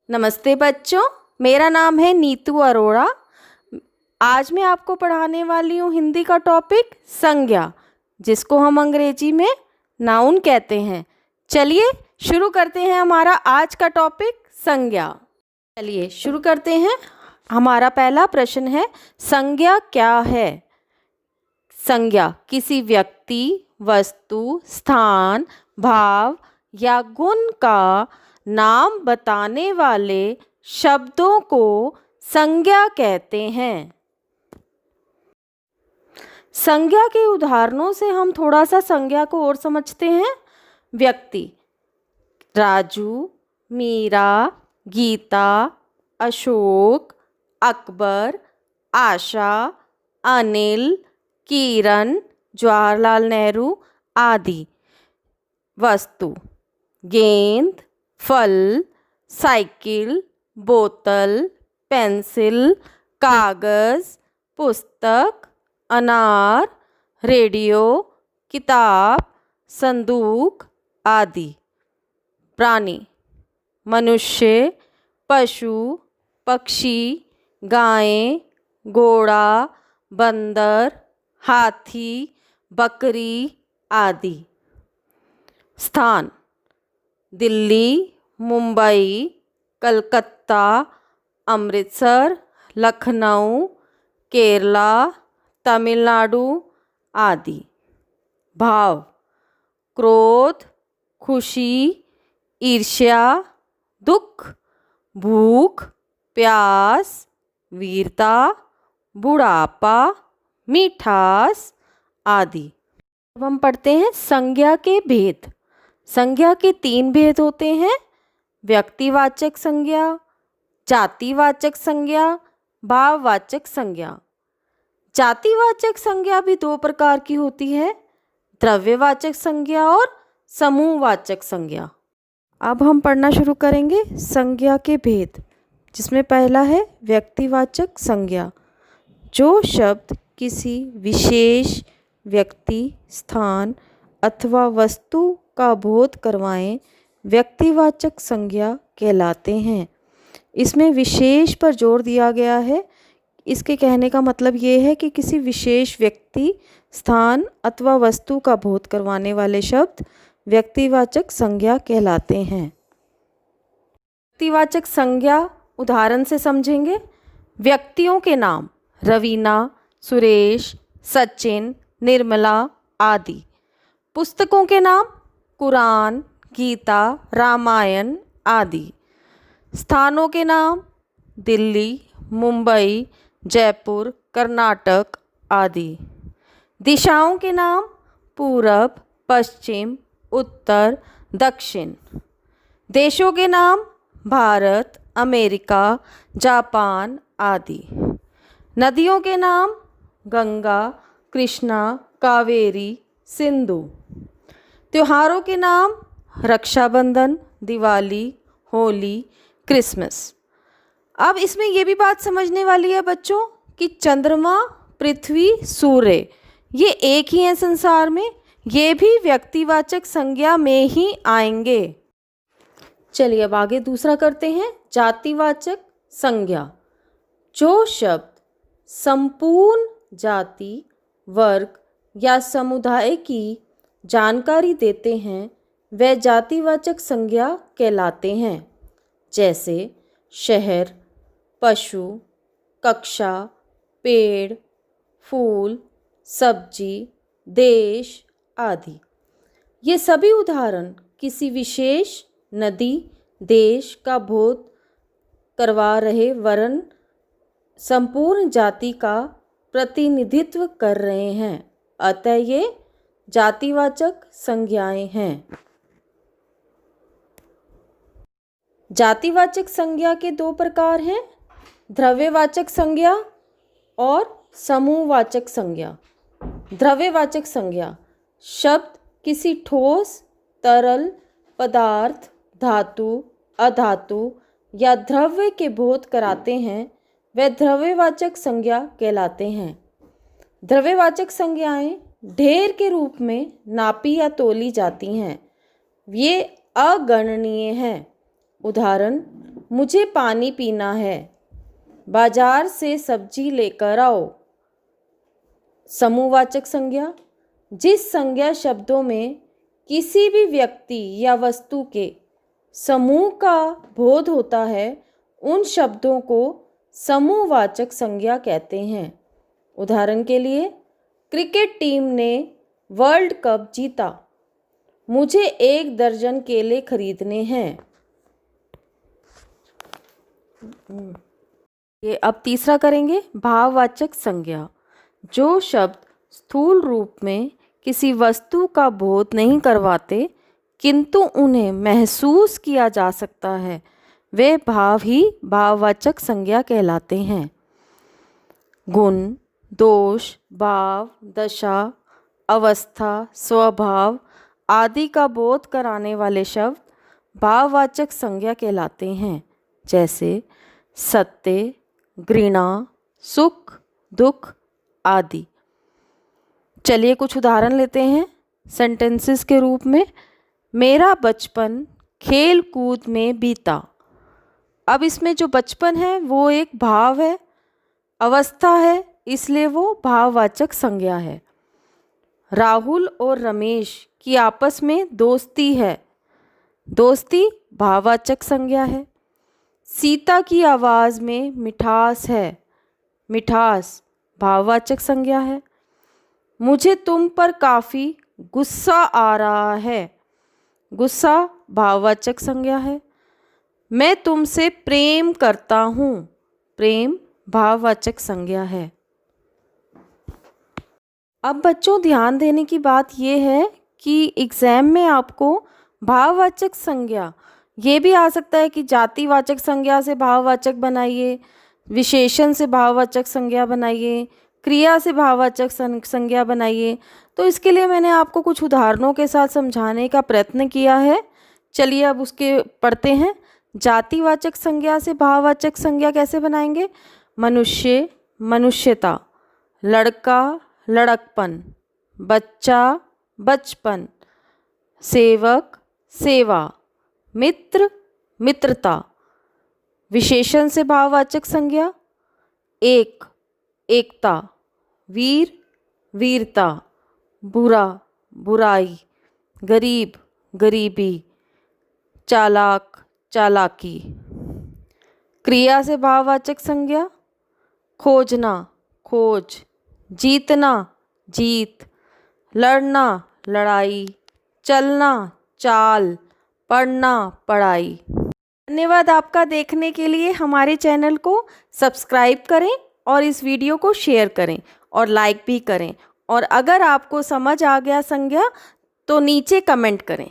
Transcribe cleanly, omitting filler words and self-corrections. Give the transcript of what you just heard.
नमस्ते बच्चों, मेरा नाम है नीतू अरोड़ा। आज मैं आपको पढ़ाने वाली हूँ हिंदी का टॉपिक संज्ञा, जिसको हम अंग्रेजी में नाउन कहते हैं। चलिए शुरू करते हैं हमारा आज का टॉपिक संज्ञा। चलिए शुरू करते हैं। हमारा पहला प्रश्न है, संज्ञा क्या है? संज्ञा किसी व्यक्ति, वस्तु, स्थान, भाव या गुण का नाम बताने वाले शब्दों को संज्ञा कहते हैं। संज्ञा के उदाहरणों से हम थोड़ा सा संज्ञा को और समझते हैं। व्यक्ति: राजू, मीरा, गीता, अशोक, अकबर, आशा, अनिल, किरण, जवाहरलाल नेहरू आदि। वस्तु: गेंद, फल, साइकिल, बोतल, पेंसिल, कागज़, पुस्तक, अनार, रेडियो, किताब, संदूक आदि। प्राणी: मनुष्य, पशु, पक्षी, गाय, घोड़ा, बंदर, हाथी, बकरी आदि। स्थान: दिल्ली, मुंबई, कलकत्ता, अमृतसर, लखनऊ, केरला, तमिलनाडु आदि। भाव: क्रोध, खुशी, ईर्ष्या, दुख, भूख, प्यास, वीरता, बुढ़ापा, मिठास आदि। अब हम पढ़ते हैं संज्ञा के भेद। संज्ञा के 3 भेद होते हैं: व्यक्तिवाचक संज्ञा, जातिवाचक संज्ञा, भाववाचक संज्ञा। जातिवाचक संज्ञा भी 2 प्रकार की होती है: द्रव्यवाचक संज्ञा और समूहवाचक संज्ञा। अब हम पढ़ना शुरू करेंगे संज्ञा के भेद, जिसमें पहला है व्यक्तिवाचक संज्ञा। जो शब्द किसी विशेष व्यक्ति, स्थान अथवा वस्तु का बोध करवाएं, व्यक्तिवाचक संज्ञा कहलाते हैं। इसमें विशेष पर जोर दिया गया है। इसके कहने का मतलब ये है कि किसी विशेष व्यक्ति, स्थान अथवा वस्तु का बोध करवाने वाले शब्द व्यक्तिवाचक संज्ञा कहलाते हैं। व्यक्तिवाचक संज्ञा उदाहरण से समझेंगे। व्यक्तियों के नाम: रवीना, सुरेश, सचिन, निर्मला आदि। पुस्तकों के नाम: कुरान, गीता, रामायण आदि। स्थानों के नाम: दिल्ली, मुंबई, जयपुर, कर्नाटक आदि। दिशाओं के नाम: पूरब, पश्चिम, उत्तर, दक्षिण। देशों के नाम: भारत, अमेरिका, जापान आदि। नदियों के नाम: गंगा, कृष्णा, कावेरी, सिंधु। त्योहारों के नाम: रक्षाबंधन, दिवाली, होली, क्रिसमस। अब इसमें ये भी बात समझने वाली है बच्चों कि चंद्रमा, पृथ्वी, सूर्य ये एक ही हैं संसार में, ये भी व्यक्तिवाचक संज्ञा में ही आएंगे। चलिए अब आगे दूसरा करते हैं, जातिवाचक संज्ञा। जो शब्द संपूर्ण जाति, वर्ग या समुदाय की जानकारी देते हैं, वे जातिवाचक संज्ञा कहलाते हैं। जैसे शहर, पशु, कक्षा, पेड़, फूल, सब्जी, देश आदि। ये सभी उदाहरण किसी विशेष नदी, देश का बोध करवा रहे वरन संपूर्ण जाति का प्रतिनिधित्व कर रहे हैं। अतः ये जातिवाचक संज्ञाएं हैं। जातिवाचक संज्ञा के 2 प्रकार हैं: द्रव्यवाचक संज्ञा और समूहवाचक संज्ञा। द्रव्यवाचक संज्ञा: शब्द किसी ठोस, तरल पदार्थ, धातु, अधातु या द्रव्य के बोध कराते हैं, वे द्रव्यवाचक संज्ञा कहलाते हैं। द्रव्यवाचक संज्ञाएं ढेर के रूप में नापी या तोली जाती हैं। ये अगणनीय हैं। उदाहरण: मुझे पानी पीना है। बाजार से सब्जी लेकर आओ। समूहवाचक संज्ञा, जिस संज्ञा शब्दों में किसी भी व्यक्ति या वस्तु के समूह का बोध होता है उन शब्दों को समूहवाचक संज्ञा कहते हैं। उदाहरण के लिए, क्रिकेट टीम ने वर्ल्ड कप जीता। मुझे 1 दर्जन केले खरीदने हैं। ये अब तीसरा करेंगे, भाववाचक संज्ञा। जो शब्द स्थूल रूप में किसी वस्तु का बोध नहीं करवाते किंतु उन्हें महसूस किया जा सकता है वे भाव ही भाववाचक संज्ञा कहलाते हैं। गुण, दोष, भाव, दशा, अवस्था, स्वभाव आदि का बोध कराने वाले शब्द भाववाचक संज्ञा कहलाते हैं, जैसे सत्य, घृणा, सुख, दुख आदि। चलिए कुछ उदाहरण लेते हैं सेंटेंसेस के रूप में। मेरा बचपन खेल कूद में बीता। अब इसमें जो बचपन है वो एक भाव है, अवस्था है, इसलिए वो भाववाचक संज्ञा है। राहुल और रमेश की आपस में दोस्ती है, दोस्ती भाववाचक संज्ञा है। सीता की आवाज़ में मिठास है, मिठास भाववाचक संज्ञा है। मुझे तुम पर काफ़ी गुस्सा आ रहा है, गुस्सा भाववाचक संज्ञा है। मैं तुमसे प्रेम करता हूँ, प्रेम भाववाचक संज्ञा है। अब बच्चों ध्यान देने की बात यह है कि एग्ज़ाम में आपको भाववाचक संज्ञा ये भी आ सकता है कि जातिवाचक संज्ञा से भाववाचक बनाइए, विशेषण से भाववाचक संज्ञा बनाइए, क्रिया से भाववाचक संज्ञा बनाइए। तो इसके लिए मैंने आपको कुछ उदाहरणों के साथ समझाने का प्रयत्न किया है। चलिए अब उसके पढ़ते हैं। जातिवाचक संज्ञा से भाववाचक संज्ञा कैसे बनाएंगे? मनुष्य, मनुष्यता, लड़का, लड़कपन, बच्चा, बचपन, सेवक, सेवा, मित्र, मित्रता। विशेषण से भाववाचक संज्ञा एक, एकता, वीर, वीरता, बुरा, बुराई, गरीब, गरीबी, चालाक, चालाकी। क्रिया से भाववाचक संज्ञा खोजना, खोज, जीतना, जीत, लड़ना, लड़ाई, चलना, चाल, पढ़ना, पढ़ाई। धन्यवाद आपका देखने के लिए। हमारे चैनल को सब्सक्राइब करें और इस वीडियो को शेयर करें और लाइक भी करें। और अगर आपको समझ आ गया संज्ञा तो नीचे कमेंट करें।